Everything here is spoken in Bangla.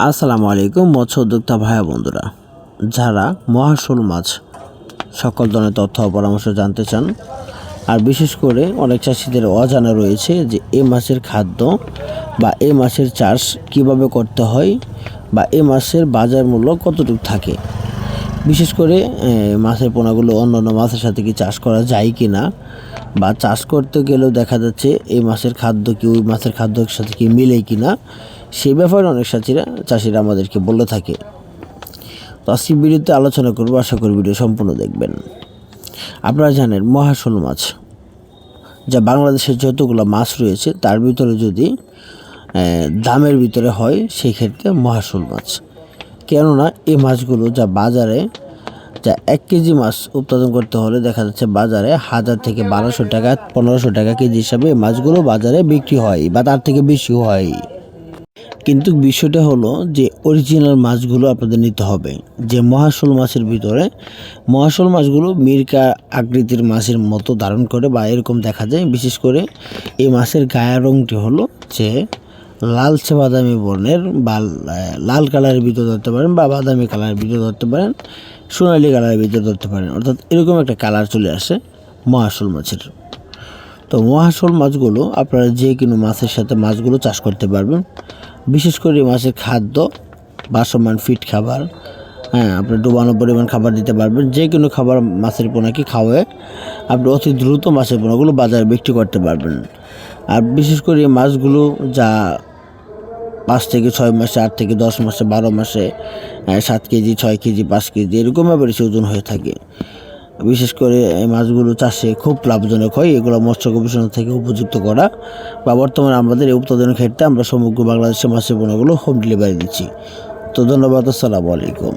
আসসালামু আলাইকুম মৎস্য উদ্যোক্তা ভাই বন্ধুরা, যারা মহাশোল মাছ সকল ধরনের তথ্য ও পরামর্শ জানতে চান, আর বিশেষ করে অনেক চাষিদের অজানা রয়েছে যে এই মাছের খাদ্য বা এই মাছের চাষ কিভাবে করতে হয় বা এই মাছের বাজার মূল্য কতটুকু থাকে। বিশেষ করে মাছের পোনাগুলো অন্যান্য মাছের সাথে কি চাষ করা যায় কি না, বা চাষ করতে গেলেও দেখা যাচ্ছে এই মাছের খাদ্য কি ওই মাছের খাদ্যের সাথে কি মিলে কি না, সেই ব্যাপারে অনেক চাষিরা আমাদেরকে বলে থাকে। তো আজকে ভিডিওতে আলোচনা করবো, আশা করি ভিডিও সম্পূর্ণ দেখবেন। আপনারা জানেন মহাশোল মাছ, যা বাংলাদেশের যতগুলো মাছ রয়েছে তার ভিতরে যদি দামের ভিতরে হয় সেই ক্ষেত্রে মহাশোল মাছ। কেননা এই মাছগুলো যা 1 কেজি মাছ উৎপাদন করতে হলে দেখা যাচ্ছে বাজারে 1000 থেকে 1200 টাকা 1500 টাকা কেজি হিসাবে মাছগুলো বাজারে বিক্রি হয় বা তার থেকে বেশি হয়। কিন্তু বিষয়টা হলো যে অরিজিনাল মাছগুলো আপনাদের নিতে হবে। যে মহাশোল মাছের ভিতরে মহাশোল মাছগুলো মিরকা আকৃতির মাছের মতো ধারণ করে বা এরকম দেখা যায়। বিশেষ করে এই মাছের গায়ের রঙটি হলো যে লালচে বাদামি বর্ণের বা লাল কালারের ভিতর ধরতে পারেন বা বাদামি কালারের ভিতর ধরতে পারেন, সোনালি কালারের ভিতর ধরতে পারেন, অর্থাৎ এরকম একটা কালার চলে আসে মহাশোল মাছের। তো মহাশোল মাছগুলো আপনারা যে কোনো মাছের সাথে মাছগুলো চাষ করতে পারবেন। বিশেষ করে মাছের খাদ্য ভাসমান ফিট খাবার, আপনি ডোবানো পরিমাণ খাবার দিতে পারবেন। যে কোনো খাবার মাছের পোনাকে খাওয়ায় আপনি অতি দ্রুত মাছের পোনাগুলো বাজারে বিক্রি করতে পারবেন। আর বিশেষ করে মাছগুলো যা 5 থেকে 6 মাসে, 8 থেকে 10 মাসে, 12 মাসে 7 কেজি, 6 কেজি, 5 কেজি এরকম বেশি ওজন হয়ে থাকে। বিশেষ করে এই মাছগুলো চাষে খুব লাভজনক হয়। এগুলো মৎস্য গবেষণা থেকে উপযুক্ত করা বা বর্তমানে আমাদের এই উৎপাদনের ক্ষেত্রে আমরা সমগ্র বাংলাদেশের মাছের পোনাগুলো হোম ডেলিভারি দিচ্ছি। তো ধন্যবাদ, আসসালামু আলাইকুম।